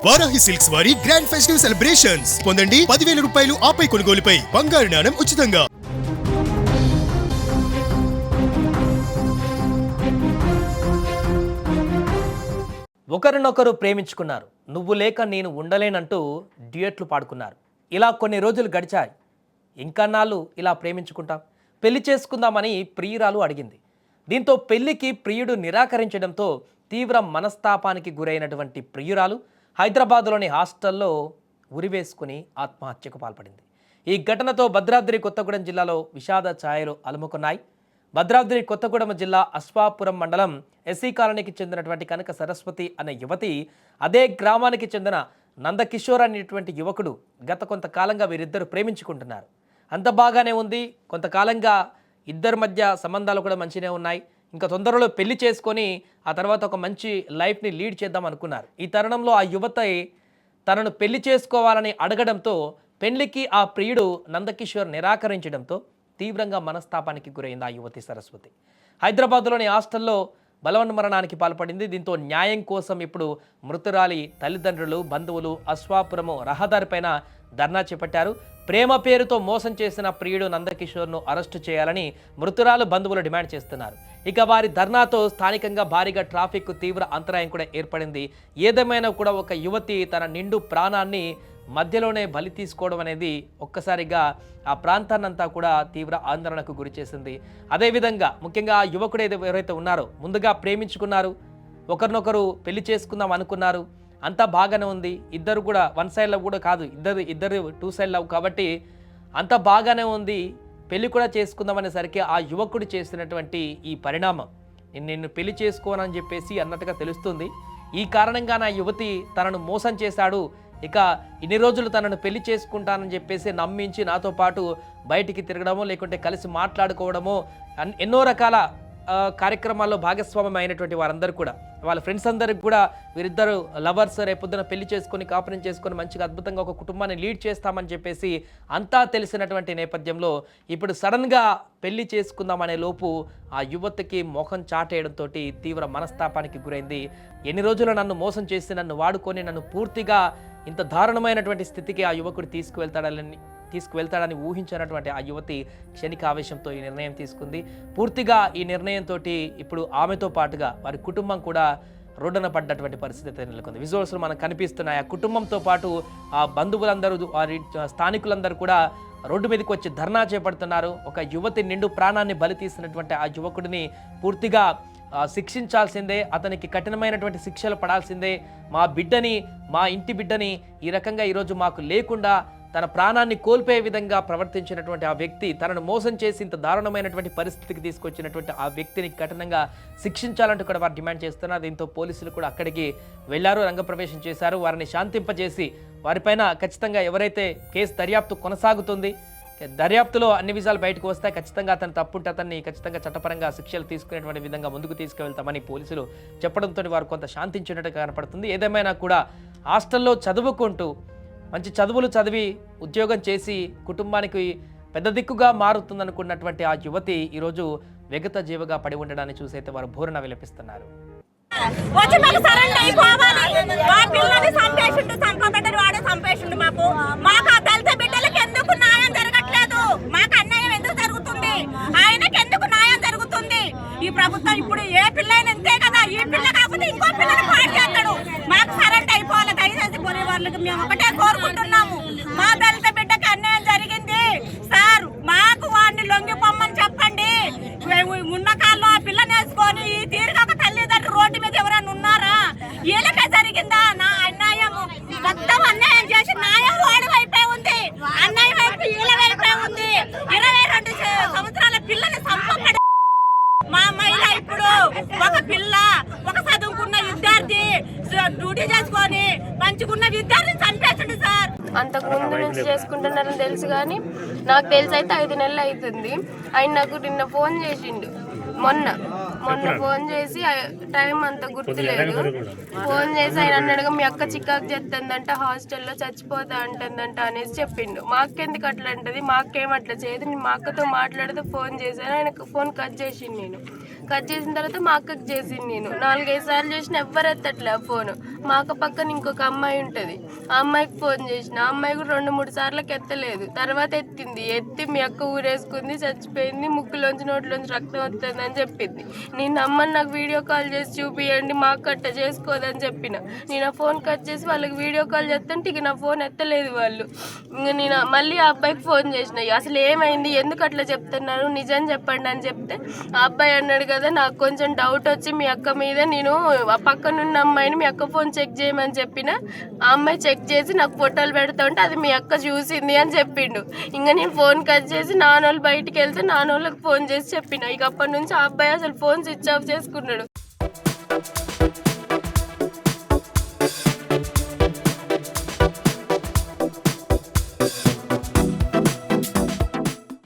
Varahi silks వారి grand festive celebrations పొందండి 10,000 రూపాయలు ఆపై కొనుగోలుపై బంగారు నాణెం ఉచితంగా. ఒకరినొకరు ప్రేమించుకున్నారు, నువ్వు లేక నేను ఉండలేనంటూ డ్యూయెట్లు పాడుకున్నారు. ఇలా కొన్ని రోజులు గడిచాయి. ఇంకా నాళ్ళు ఇలా ప్రేమించుకుంటాం, పెళ్లి చేసుకుందామని ప్రియురాలు అడిగింది. దీంతో పెళ్లికి ప్రియుడు నిరాకరించడంతో తీవ్ర మనస్తాపానికి గురైనటువంటి ప్రియురాలు హైదరాబాద్లోని హాస్టల్లో ఉరివేసుకుని ఆత్మహత్యకు పాల్పడింది. ఈ ఘటనతో భద్రాద్రి కొత్తగూడెం జిల్లాలో విషాద ఛాయలు అలుముకున్నాయి. భద్రాద్రి కొత్తగూడెం జిల్లా అశ్వాపురం మండలం ఎస్సీ కాలనీకి చెందినటువంటి కనక సరస్వతి అనే యువతి, అదే గ్రామానికి చెందిన నందకిషోర్ అనేటువంటి యువకుడు గత కొంతకాలంగా వీరిద్దరు ప్రేమించుకుంటున్నారు. అంత బాగానే ఉంది. కొంతకాలంగా ఇద్దరి మధ్య సంబంధాలు కూడా మంచిగానే ఉన్నాయి. ఇంకా తొందరలో పెళ్లి చేసుకొని ఆ తర్వాత ఒక మంచి లైఫ్ని లీడ్ చేద్దాం అనుకున్నారు. ఈ తరుణంలో ఆ యువతి తనను పెళ్లి చేసుకోవాలని అడగడంతో పెళ్లికి ఆ ప్రియుడు నందకిషోర్ నిరాకరించడంతో తీవ్రంగా మనస్తాపానికి గురైంది ఆ యువతి సరస్వతి. హైదరాబాద్లోని హాస్టల్లో బలవన్మరణానికి పాల్పడింది. దీంతో న్యాయం కోసం ఇప్పుడు మృతురాలి తల్లిదండ్రులు, బంధువులు అశ్వాపురము రహదారిపైన ధర్నా చేపట్టారు. ప్రేమ పేరుతో మోసం చేసిన ప్రియుడు నందకిషోర్ను అరెస్టు చేయాలని మృతురాలు బంధువులు డిమాండ్ చేస్తున్నారు. ఇక వారి ధర్నాతో స్థానికంగా భారీగా ట్రాఫిక్ తీవ్ర అంతరాయం కూడా ఏర్పడింది. ఏదేమైనా కూడా ఒక యువతి తన నిండు ప్రాణాన్ని మధ్యలోనే బలి తీసుకోవడం అనేది ఒక్కసారిగా ఆ ప్రాంతాన్నంతా కూడా తీవ్ర ఆందోళనకు గురి చేసింది. అదేవిధంగా ముఖ్యంగా ఆ యువకుడు ఎవరైతే ఉన్నారో, ముందుగా ప్రేమించుకున్నారు, ఒకరినొకరు పెళ్లి చేసుకుందాం అనుకున్నారు, అంతా బాగానే ఉంది. ఇద్దరు కూడా వన్ సైడ్ లవ్ కూడా కాదు, ఇద్దరు టూ సైడ్ లవ్ కాబట్టి అంతా బాగానే ఉంది. పెళ్లి కూడా చేసుకుందాం అనేసరికి ఆ యువకుడు చేసినటువంటి ఈ పరిణామం, నిన్ను పెళ్లి చేసుకోనని చెప్పేసి అన్నట్టుగా తెలుస్తుంది. ఈ కారణంగా నా యువతి తనను మోసం చేశాడు, ఇక ఇన్ని రోజులు తనను పెళ్లి చేసుకుంటానని చెప్పేసి నమ్మించి నాతో పాటు బయటికి తిరగడమో లేకుంటే కలిసి మాట్లాడుకోవడమో ఎన్నో రకాల కార్యక్రమాల్లో భాగస్వామ్యం అయినటువంటి వారందరూ కూడా, వాళ్ళ ఫ్రెండ్స్ అందరికి కూడా వీరిద్దరు లవర్స్, రేపొద్దున పెళ్లి చేసుకొని కాపురం చేసుకొని మంచిగా అద్భుతంగా ఒక కుటుంబాన్ని లీడ్ చేస్తామని చెప్పేసి అంతా తెలిసినటువంటి నేపథ్యంలో ఇప్పుడు సడన్గా పెళ్లి చేసుకుందామనే లోపు ఆ యువతికి మొహం చాటేయడంతో తీవ్ర మనస్తాపానికి గురైంది. ఎన్ని రోజులు నన్ను మోసం చేసి నన్ను వాడుకొని నన్ను పూర్తిగా ఇంత దారుణమైనటువంటి స్థితికి ఆ యువకుడు తీసుకువెళ్తాడని ఊహించినటువంటి ఆ యువతి క్షణిక ఆవేశంతో ఈ నిర్ణయం తీసుకుంది. పూర్తిగా ఈ నిర్ణయంతో ఇప్పుడు ఆమెతో పాటుగా వారి కుటుంబం కూడా రోడ్డున పడ్డటువంటి పరిస్థితి నెలకొంది. విజువల్స్లో మనకు కనిపిస్తున్నాయి. ఆ కుటుంబంతో పాటు ఆ బంధువులందరూ, వారి స్థానికులందరూ కూడా రోడ్డు మీదకి వచ్చి ధర్నా చేపడుతున్నారు. ఒక యువతి నిండు ప్రాణాన్ని బలి తీసినటువంటి ఆ యువకుడిని పూర్తిగా శిక్షించాల్సిందే, అతనికి కఠినమైనటువంటి శిక్షలు పడాల్సిందే. మా బిడ్డని, మా ఇంటి బిడ్డని ఈ రకంగా ఈరోజు మాకు లేకుండా తన ప్రాణాన్ని కోల్పోయే విధంగా ప్రవర్తించినటువంటి ఆ వ్యక్తి, తనను మోసం చేసి ఇంత దారుణమైనటువంటి పరిస్థితికి తీసుకొచ్చినటువంటి ఆ వ్యక్తిని కఠినంగా శిక్షించాలంటూ కూడా వారు డిమాండ్ చేస్తున్నారు. దీంతో పోలీసులు కూడా అక్కడికి వెళ్లారు, రంగప్రవేశం చేశారు. వారిని శాంతింపజేసి వారిపైన ఖచ్చితంగా ఎవరైతే కేసు దర్యాప్తు కొనసాగుతుంది, దర్యాప్తులో అన్ని విషయాలు బయటకు వస్తాయి, ఖచ్చితంగా అతను తప్పుంటే అతన్ని ఖచ్చితంగా చట్టపరంగా శిక్షలు తీసుకునేటువంటి విధంగా ముందుకు తీసుకువెళ్తామని పోలీసులు చెప్పడంతో వారు కొంత శాంతించినట్టు కనపడుతుంది. ఏదేమైనా కూడా హాస్టల్లో చదువుకుంటూ మంచి చదువులు చదివి ఉద్యోగం చేసి కుటుంబానికి పెద్ద దిక్కుగా మారుతుందనుకున్నటువంటి ఆ యువతి ఈరోజు వెగత జీవగా పడి ఉండడాన్ని చూసైతే వారు భూరణ విలపిస్తున్నారు. ఈ ప్రభుత్వం ఇప్పుడు ఏ పిల్లైనా అంతే కదా, ఈ పిల్ల కాకపోతే ఇంకో పిల్లని పాడు చేస్తాడు. మాకు సరెంట్ అయిపోవాలి. దయచేసి కొనే వాళ్ళకి మేము ఒకటే కోరుకుంటున్నాము, మా దళిత బిడ్డకి అన్యాయం జరిగింది సార్, మాకు వాడిని లొంగిపోమ్మని చెప్పండి. ఉన్న కాళ్ళు ఆ పిల్లని వేసుకొని ఈ తీరుగాక తల్లిదండ్రులు రోడ్డు మీద ఎవరైనా ఉన్నారా? వీళ్ళకే జరిగిందా నా అన్యాయం? మొత్తం అన్యాయం చేసి న్యాయం వాడి వైపే ఉంది, అన్యాయం వైపు వీళ్ళ వైపే ఉంది. 22 సంవత్సరాల పిల్లని సంపబడి మా మహిళ ఇప్పుడు ఒక పిల్ల, ఒక చదువుకున్న విద్యార్థి డ్యూటీ చేసుకొని మంచిగున్న విద్యార్థిని చంపేస్తుంది సార్. అంతకు ముందు నుంచి చేసుకుంటున్నారని తెలుసు కానీ నాకు తెలిసి అయితే 5 నెలలు అవుతుంది. ఆయన నాకు నిన్న ఫోన్ చేసిండు, మొన్న ఫోన్ చేసి, టైం అంత గుర్తులేదు, ఫోన్ చేసి ఆయన అన్నాడుగా మీ అక్క చికాకు చేస్తుందంట, హాస్టల్లో చచ్చిపోతా అంటుందంట అనేసి చెప్పిండు. మా అక్క ఎందుకు అట్లా అంటది, మా అక్క ఏమట్లా చేయదు, నేను మా అక్కతో మాట్లాడుతూ ఫోన్ చేశాను, ఆయనకు ఫోన్ కట్ చేసిండు. నేను కట్ చేసిన తర్వాత మా అక్కకి చేసింది. నేను 4-5 సార్లు చేసిన ఎవ్వరు ఎత్తట్లే ఆ ఫోన్. మా అక్క పక్కన ఇంకొక అమ్మాయి ఉంటుంది, ఆ అమ్మాయికి ఫోన్ చేసిన, ఆ అమ్మాయి కూడా 2-3 సార్లకు ఎత్తలేదు. తర్వాత ఎత్తి మీ అక్క ఊరేసుకుంది, చచ్చిపోయింది, ముక్కులోంచి నోట్లోంచి రక్తం వస్తుంది అని చెప్పింది. నేను నమ్మని, నాకు వీడియో కాల్ చేసి చూపియండి, మా అక్క అట్ట చేసుకోదని చెప్పిన. నేను ఆ ఫోన్ కట్ చేసి వాళ్ళకి వీడియో కాల్ చేస్తుంటే ఇక నా ఫోన్ ఎత్తలేదు వాళ్ళు. ఇంక నేను మళ్ళీ ఆ అబ్బాయికి ఫోన్ చేసిన, అసలు ఏమైంది, ఎందుకు అట్లా చెప్తున్నారు, నిజం చెప్పండి అని చెప్తే ఆ అబ్బాయి అన్నాడు కదా, నాకు కొంచెం డౌట్ వచ్చి మీ అక్క మీద నేను ఆ పక్కనున్న అమ్మాయిని మీ అక్క ఫోన్ చెక్ చేయమని చెప్పిన, ఆ అమ్మాయి చెక్ చేసి నాకు ఫోటోలు పెడతా ఉంటే అది మీ అక్క చూసింది అని చెప్పిండు. ఇంకా నేను ఫోన్ కట్ చేసి నాన్నోళ్ళు బయటికి వెళ్తే నాన్నోళ్ళకి ఫోన్ చేసి చెప్పిన. ఇక అప్పటి నుంచి ఆ అబ్బాయి అసలు ఫోన్ స్విచ్ ఆఫ్ చేసుకున్నాడు.